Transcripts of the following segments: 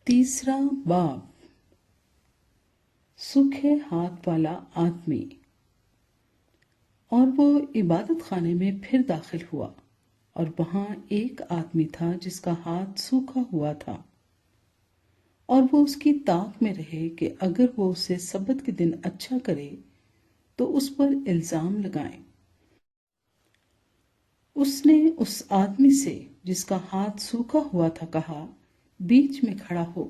तीसरा बाब। सूखे हाथ वाला आदमी। और वो इबादत खाने में फिर दाखिल हुआ और वहां एक आदमी था जिसका हाथ सूखा हुआ था, और वो उसकी ताक में रहे कि अगर वो उसे सब्त के दिन अच्छा करे तो उस पर इल्जाम लगाए। उसने उस आदमी से जिसका हाथ सूखा हुआ था कहा, बीच में खड़ा हो,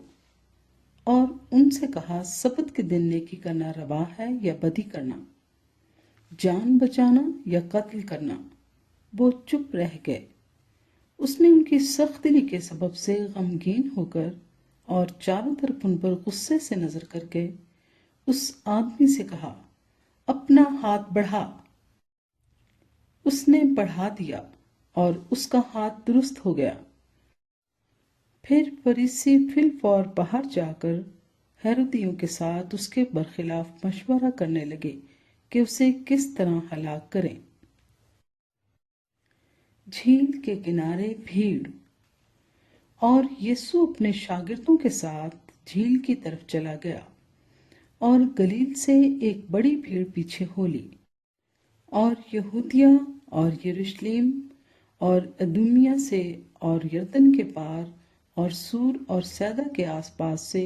और उनसे कहा, सब्त के दिन नेकी करना रवा है या बदी करना, जान बचाना या कत्ल करना। वो चुप रह गए। उसने उनकी सख्त दिली के सबब से गमगीन होकर और चारों तरफ उन पर गुस्से से नजर करके उस आदमी से कहा, अपना हाथ बढ़ा। उसने बढ़ा दिया और उसका हाथ दुरुस्त हो गया। फिर फरीसी फिलफौर बाहर जाकर हेरोदियों के साथ उसके बरखिलाफ मशवरा करने लगे कि उसे किस तरह हलाक करें। झील के किनारे भीड़। और यीशु अपने शागिर्दों के साथ झील की तरफ चला गया, और गलील से एक बड़ी भीड़ पीछे हो ली, और यहूदिया और यरूशलेम और अदुमिया से और यरदन के पार और सूर और सैदा के आसपास से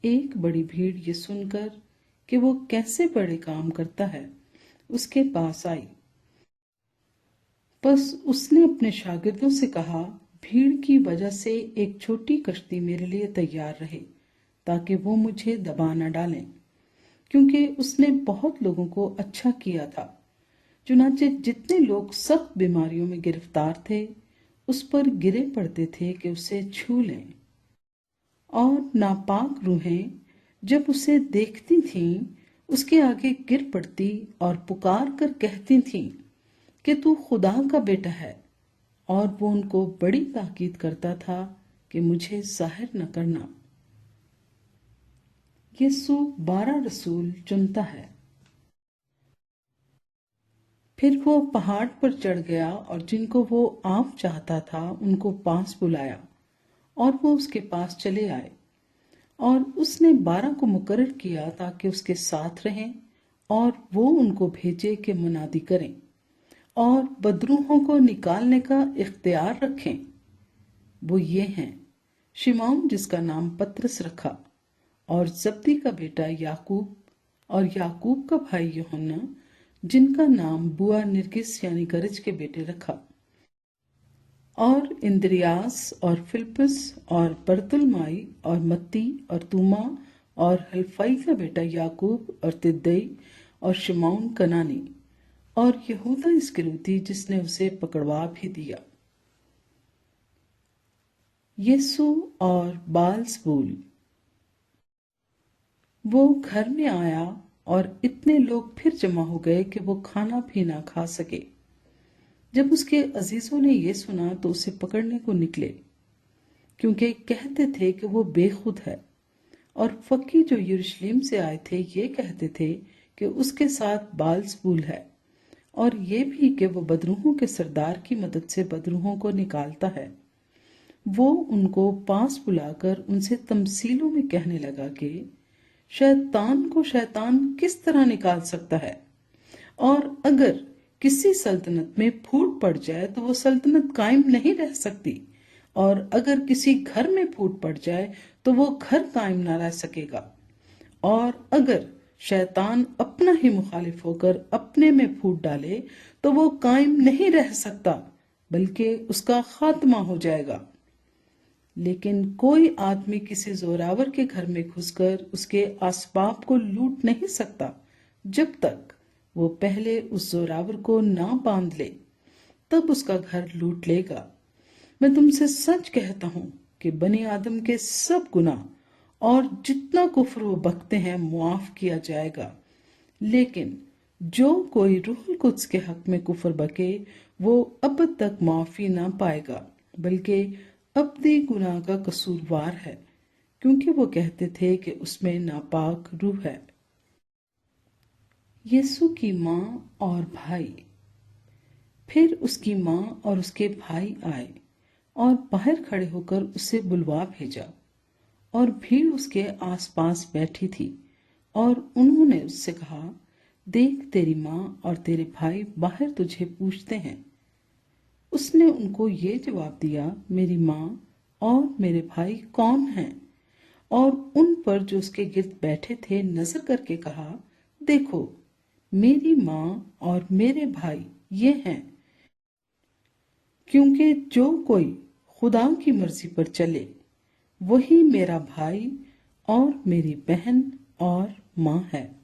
एक बड़ी भीड़ ये सुनकर कि वो कैसे बड़े काम करता है उसके पास आई। बस उसने अपने शागिर्दों से कहा, भीड़ की वजह से एक छोटी कश्ती मेरे लिए तैयार रहे ताकि वो मुझे दबा न डालें, क्योंकि उसने बहुत लोगों को अच्छा किया था। चुनाचे जितने लोग सख्त बीमारियों में गिरफ्तार थे उस पर गिरे पड़ते थे कि उसे छू लें, और नापाक रूहें जब उसे देखती थीं उसके आगे गिर पड़ती और पुकार कर कहती थीं कि तू खुदा का बेटा है, और वो उनको बड़ी ताकीद करता था कि मुझे जाहिर न करना। यीशु 12 रसूल चुनता है। फिर वो पहाड़ पर चढ़ गया और जिनको वो आप चाहता था उनको पास बुलाया, और वो उसके पास चले आए, और उसने 12 को मुकर्रर किया ताकि उसके साथ रहें और वो उनको भेजे कि मुनादी करें और बदरूहों को निकालने का इख्तियार रखें। वो ये हैं, शिमौन जिसका नाम पतरस रखा, और जब्दी का बेटा याकूब, और याकूब का भाई यूहन्ना जिनका नाम बुआ निरगिस यानी गरज के बेटे रखा, और इंद्रियास और फिलिप्पुस और बरतुलमाई और मत्ती और तूमा और हल्फई का बेटा याकूब और तिद्दई और शिमौन कनानी और यहूदा इस्करियोती जिसने उसे पकड़वा भी दिया। यीशु और बालज़बूल। वो घर में आया और इतने लोग फिर जमा हो गए कि वो खाना भी ना खा सके। जब उसके अजीजों ने ये सुना तो उसे पकड़ने को निकले, क्योंकि कहते थे कि वो बेखुद है, और फकी जो यरूशलेम से आए थे ये कहते थे कि उसके साथ बालज़बूल है, और ये भी कि वो बदरूहों के सरदार की मदद से बदरूहों को निकालता है। वो उनको पास बुलाकर उनसे तमसीलों में कहने लगा कि शैतान को शैतान किस तरह निकाल सकता है, और अगर किसी सल्तनत में फूट पड़ जाए तो वो सल्तनत कायम नहीं रह सकती, और अगर किसी घर में फूट पड़ जाए तो वो घर कायम ना रह सकेगा, और अगर शैतान अपना ही मुखालिफ होकर अपने में फूट डाले तो वो कायम नहीं रह सकता, बल्कि उसका खात्मा हो जाएगा। लेकिन कोई आदमी किसी जोरावर के घर में घुसकर उसके असबाब को लूट नहीं सकता जब तक वो पहले उस जोरावर को ना बांध ले, तब उसका घर लूट लेगा। मैं तुमसे सच कहता हूं कि बनी आदम के सब गुनाह और जितना कुफ्र वो बकते हैं मुआफ किया जाएगा, लेकिन जो कोई रूहुल कुद्स के हक में कुफ्र बके वो अब तक माफी ना पाएगा, बल्कि अब्दी गुनाह का कसूरवार है, क्योंकि वो कहते थे कि उसमें नापाक रूह है। यीशु की माँ और भाई। फिर उसकी माँ और उसके भाई आए और बाहर खड़े होकर उसे बुलवा भेजा, और भीड़ उसके आसपास बैठी थी और उन्होंने उससे कहा, देख तेरी माँ और तेरे भाई बाहर तुझे पूछते हैं। उसने उनको ये जवाब दिया, मेरी माँ और मेरे भाई कौन हैं? और उन पर जो उसके गिर्द बैठे थे नजर करके कहा, देखो मेरी माँ और मेरे भाई ये हैं। क्योंकि जो कोई खुदा की मर्जी पर चले वही मेरा भाई और मेरी बहन और माँ है।